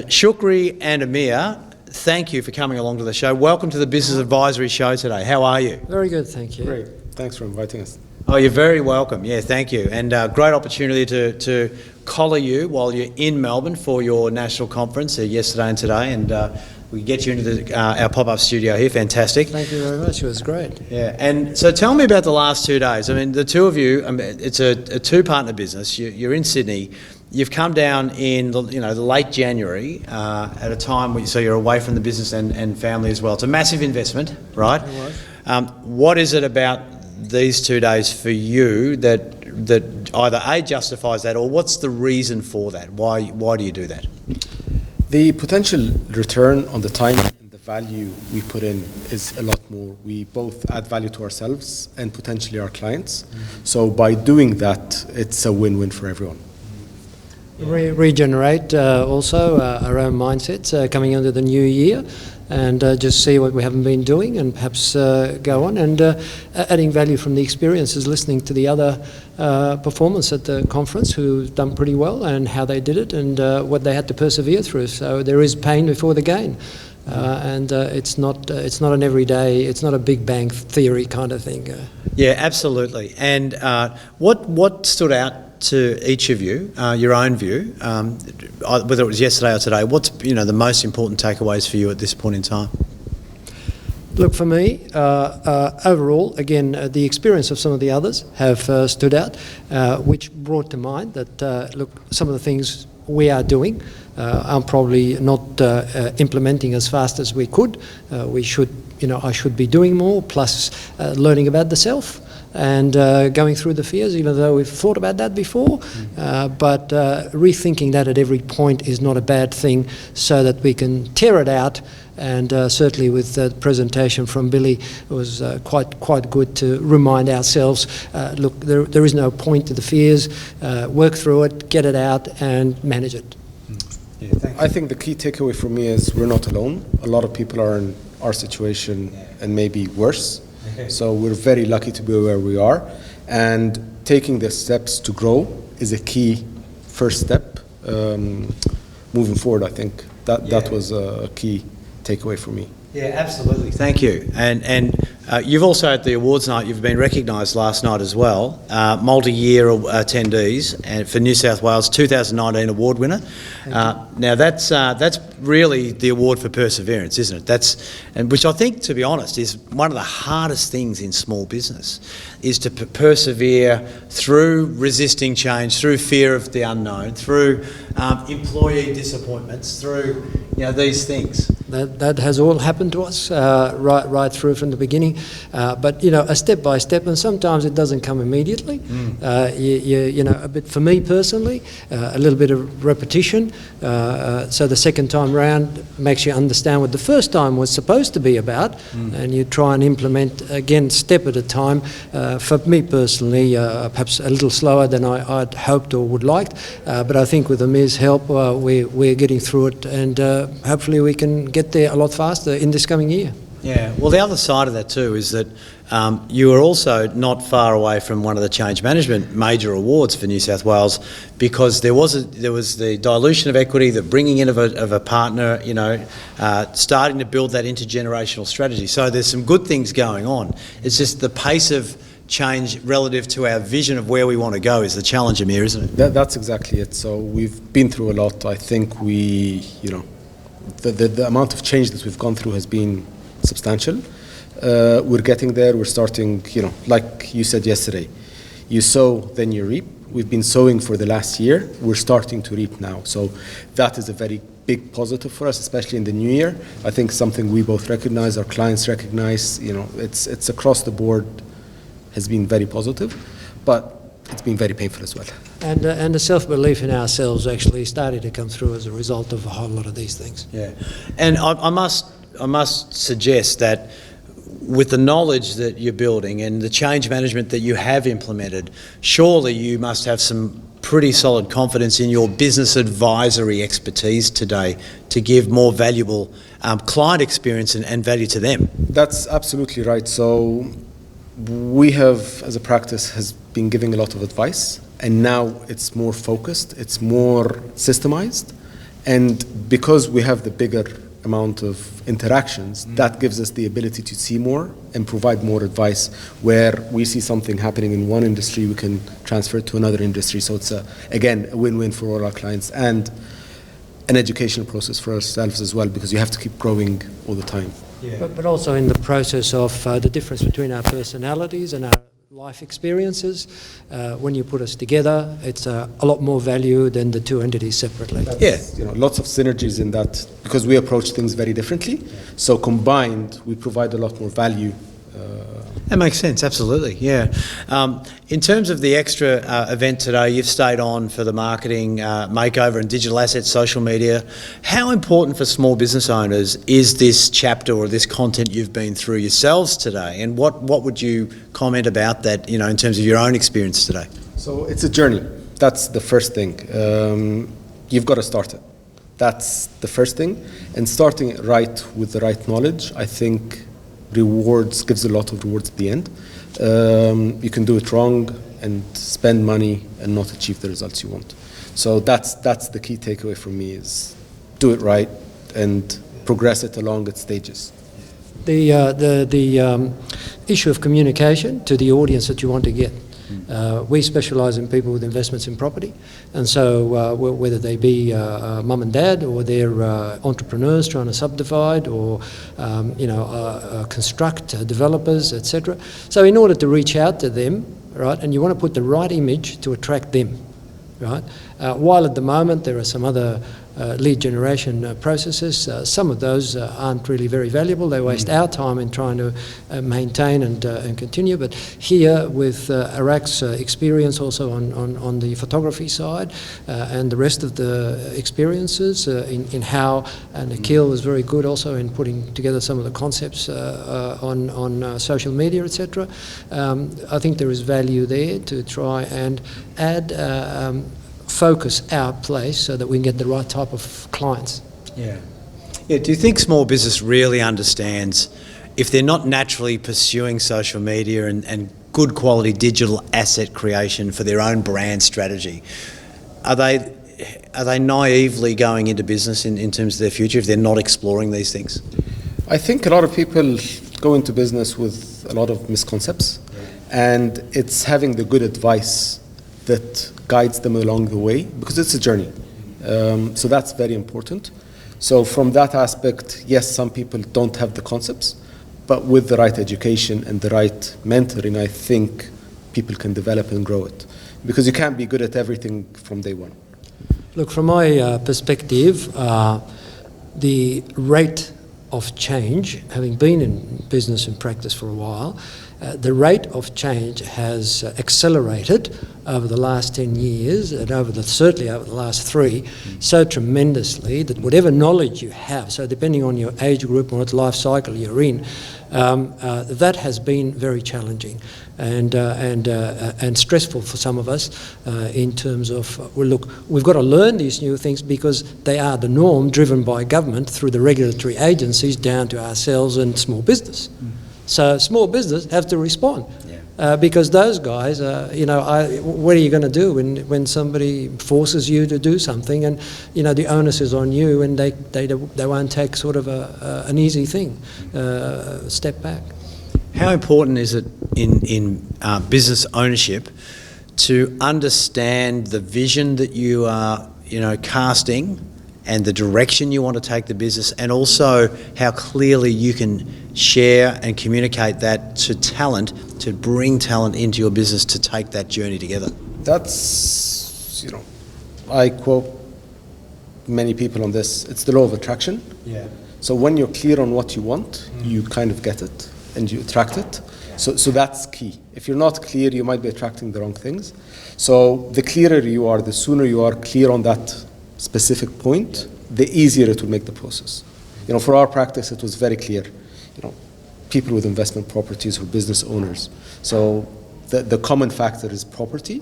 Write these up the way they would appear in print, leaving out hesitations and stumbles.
Shukri and Amir, thank you for coming along to the show. Welcome to the Business Advisory Show today. How are you? Very good, thank you. Great. Thanks for inviting us. Oh, you're very welcome. Yeah, thank you. And great opportunity to collar you while you're in Melbourne for your national conference yesterday and today. And we get you into our pop-up studio here. Fantastic. Thank you very much. It was great. Yeah. And so tell me about the last 2 days. I mean, the two of you, it's a two-partner business. You're in Sydney. You've come down in the late January at a time when so you're away from the business and family as well. It's a massive investment, right? It was. What is it about these 2 days for you that either A, justifies that, or what's the reason for that? Why do you do that? The potential return on the time and the value we put in is a lot more. We both add value to ourselves and potentially our clients. Mm-hmm. So by doing that, it's a win-win for everyone. Regenerate also our own mindsets coming into the new year, and just see what we haven't been doing and perhaps go on and adding value from the experiences, listening to the other performers at the conference who've done pretty well and how they did it and what they had to persevere through. So there is pain before the gain. And it's not an everyday, it's not a big bang theory kind of thing. Yeah, absolutely. And what stood out to each of you, your own view, whether it was yesterday or today? What's the most important takeaways for you at this point in time? Look, for me, overall, again, the experience of some of the others have stood out, which brought to mind that look, some of the things we are doing, I'm probably not implementing as fast as we could. We should, I should be doing more, plus learning about the self and going through the fears, even though we've thought about that before. But rethinking that at every point is not a bad thing, so that we can tear it out. And certainly with the presentation from Billy, it was quite good to remind ourselves, look, there is no point to the fears, work through it, get it out and manage it. Yeah, I think the key takeaway for me is we're not alone. A lot of people are in our situation and maybe worse. So we're very lucky to be where we are. And taking the steps to grow is a key first step moving forward. I think that was a key takeaway for me. Yeah, absolutely. Thank you. And you've also at the awards night, you've been recognised last night as well, multi-year attendees and for New South Wales 2019 award winner. Now that's really the award for perseverance, isn't it? Which I think, to be honest, is one of the hardest things in small business, is to persevere through resisting change, through fear of the unknown, through employee disappointments, through these things. That has all happened to us right through from the beginning, but a step by step, and sometimes it doesn't come immediately. A bit for me personally, a little bit of repetition. So the second time round makes you understand what the first time was supposed to be about, and you try and implement again step at a time. For me personally, perhaps a little slower than I'd hoped or would liked, but I think with Amir's help, we're getting through it, and hopefully we can get there a lot faster in this coming year. Yeah, well, the other side of that too is that you are also not far away from one of the change management major awards for New South Wales, because there was the dilution of equity, the bringing in of a partner, starting to build that intergenerational strategy. So there's some good things going on. It's just the pace of change relative to our vision of where we want to go is the challenge, Amir, isn't it? That's exactly it. So we've been through a lot. I think the amount of change that we've gone through has been substantial. We're getting there. We're starting, like you said yesterday, you sow, then you reap. We've been sowing for the last year. We're starting to reap now. So that is a very big positive for us, especially in the new year. I think something we both recognize, our clients recognize, it's across the board, has been very positive, but it's been very painful as well. And the self-belief in ourselves actually started to come through as a result of a whole lot of these things. Yeah, and I must suggest that with the knowledge that you're building and the change management that you have implemented, surely you must have some pretty solid confidence in your business advisory expertise today to give more valuable client experience and value to them. That's absolutely right. So we have, as a practice, has been giving a lot of advice, and now it's more focused, it's more systemized, and because we have the bigger amount of interactions, that gives us the ability to see more and provide more advice. Where we see something happening in one industry, we can transfer it to another industry. So it's, again, a win-win for all our clients and an educational process for ourselves as well, because you have to keep growing all the time. Yeah. But also in the process of the difference between our personalities and our life experiences, when you put us together, it's a lot more value than the two entities separately. Yeah. Lots of synergies in that, because we approach things very differently. So combined, we provide a lot more value. That makes sense, absolutely, yeah. In terms of the extra event today, you've stayed on for the marketing makeover and digital assets, social media. How important for small business owners is this chapter or this content you've been through yourselves today? And what would you comment about that, in terms of your own experience today? So it's a journey. That's the first thing. You've got to start it. That's the first thing. And starting it right with the right knowledge, I think gives a lot of rewards at the end. You can do it wrong and spend money and not achieve the results you want. So that's the key takeaway from me, is do it right and progress it along its stages. The issue of communication to the audience that you want to get. We specialise in people with investments in property, and so whether they be mum and dad, or they're entrepreneurs trying to subdivide, or construct, developers, etc. So in order to reach out to them, right, and you want to put the right image to attract them, right? While at the moment there are some other lead generation processes, some of those aren't really very valuable. They waste our time in trying to maintain and continue. But here, with Iraq's experience also on the photography side, and the rest of the experiences in how, and Akil was very good also in putting together some of the concepts on social media, etc. I think there is value there to try and add focus our place so that we can get the right type of clients. Yeah. Do you think small business really understands, if they're not naturally pursuing social media and good quality digital asset creation for their own brand strategy, are they naively going into business in terms of their future if they're not exploring these things? I think a lot of people go into business with a lot of misconceptions, and it's having the good advice that guides them along the way, because it's a journey. So that's very important. So from that aspect, yes, some people don't have the concepts, but with the right education and the right mentoring, I think people can develop and grow it, because you can't be good at everything from day one. Look, from my perspective, the rate of change, having been in business and practice for a while, the rate of change has accelerated over the last 10 years and certainly over the last 3 so tremendously that whatever knowledge you have, so depending on your age group or what life cycle you're in, that has been very challenging and stressful for some of us in terms of, well, look, we've got to learn these new things because they are the norm, driven by government through the regulatory agencies down to ourselves and small business. So small business have to respond, because those guys, what are you going to do when somebody forces you to do something, and the onus is on you, and they won't take sort of an easy thing, step back. How important is it in business ownership to understand the vision that you are casting and the direction you want to take the business, and also how clearly you can share and communicate that to talent, to bring talent into your business to take that journey together? That's, I quote many people on this, it's the law of attraction. Yeah. So when you're clear on what you want, you kind of get it and you attract it. So that's key. If you're not clear, you might be attracting the wrong things. So the clearer you are, the sooner you are clear on that specific point, the easier it will make the process. For our practice, it was very clear. People with investment properties who are business owners. So the common factor is property,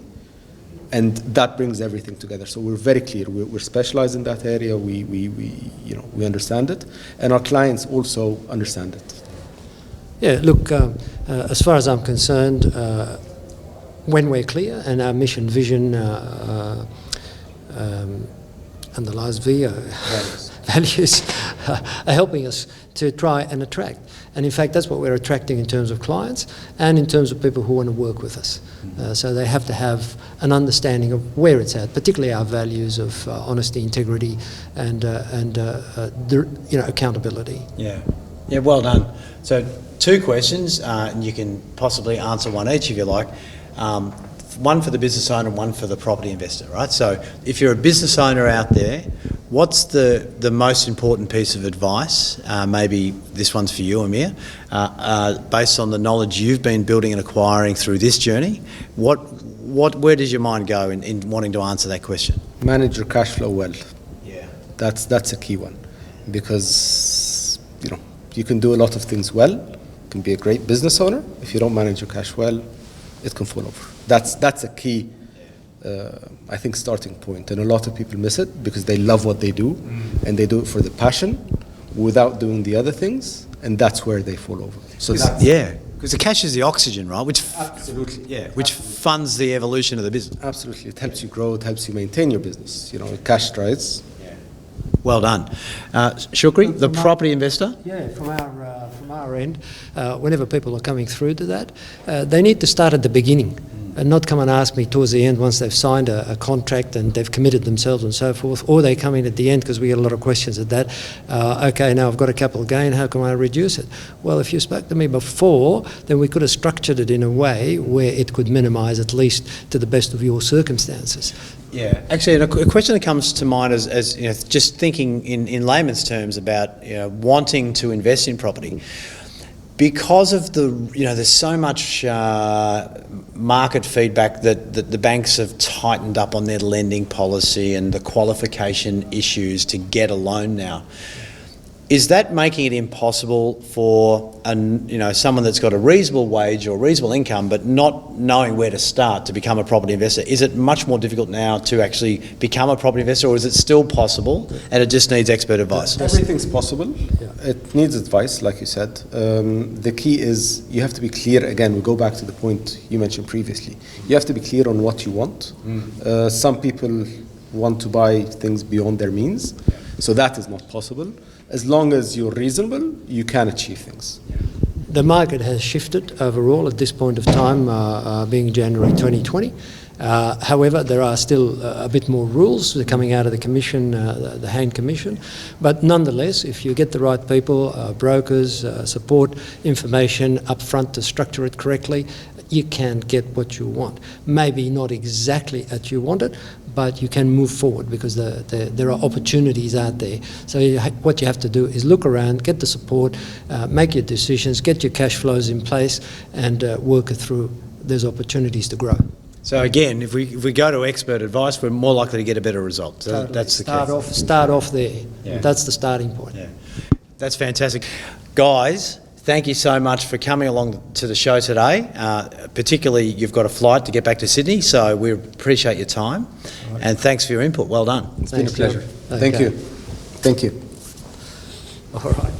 And that brings everything together. So we're very clear. We're specialized in that area. We understand it, and our clients also understand it. Yeah, look, as far as I'm concerned, when we're clear and our mission, vision, and the last V, values are helping us to try and attract. And in fact, that's what we're attracting in terms of clients and in terms of people who want to work with us. So they have to have an understanding of where it's at, particularly our values of honesty, integrity, and accountability. Yeah, well done. So 2 questions, and you can possibly answer one each if you like. One for the business owner and one for the property investor, right? So if you're a business owner out there, what's the most important piece of advice? Maybe this one's for you, Amir. Based on the knowledge you've been building and acquiring through this journey, where does your mind go in wanting to answer that question? Manage your cash flow well. Yeah. That's a key one, because you can do a lot of things well. You can be a great business owner. If you don't manage your cash well, it can fall over. That's a key, I think, starting point. And a lot of people miss it because they love what they do, and they do it for the passion without doing the other things, and that's where they fall over. So because the cash is the oxygen, right? Absolutely. Yeah, which funds the evolution of the business. Absolutely. It helps you grow, it helps you maintain your business. Cash drives. Well done. Shukri, the property investor? Yeah, from our end, whenever people are coming through to that, they need to start at the beginning and not come and ask me towards the end once they've signed a contract and they've committed themselves and so forth, or they come in at the end because we get a lot of questions at that. Okay, now I've got a capital gain, how can I reduce it? Well, if you spoke to me before, then we could have structured it in a way where it could minimise, at least to the best of your circumstances. Yeah, actually, a question that comes to mind as just thinking in layman's terms about wanting to invest in property, because of there's so much market feedback that the banks have tightened up on their lending policy and the qualification issues to get a loan now. Is that making it impossible for someone that's got a reasonable wage or reasonable income but not knowing where to start to become a property investor? Is it much more difficult now to actually become a property investor, or is it still possible and it just needs expert advice? Everything's possible. Yeah. It needs advice, like you said. The key is you have to be clear. Again, we go back to the point you mentioned previously. You have to be clear on what you want. Some people want to buy things beyond their means, so that is not possible. As long as you're reasonable, you can achieve things. The market has shifted overall at this point of time, being January 2020. However, there are still a bit more rules coming out of the Commission, the Hain Commission. But nonetheless, if you get the right people, brokers, support, information up front to structure it correctly, you can get what you want. Maybe not exactly as you want it, but you can move forward because there are opportunities out there. So what you have to do is look around, get the support, make your decisions, get your cash flows in place, and work it through. There's opportunities to grow. So again, if we go to expert advice, we're more likely to get a better result. So totally. That's the case. Start off there. Yeah. That's the starting point. Yeah. That's fantastic. Guys, thank you so much for coming along to the show today. Particularly, you've got a flight to get back to Sydney, so we appreciate your time. Right. And thanks for your input. Well done. It's been a pleasure. Okay. Thank you. Thank you. All right.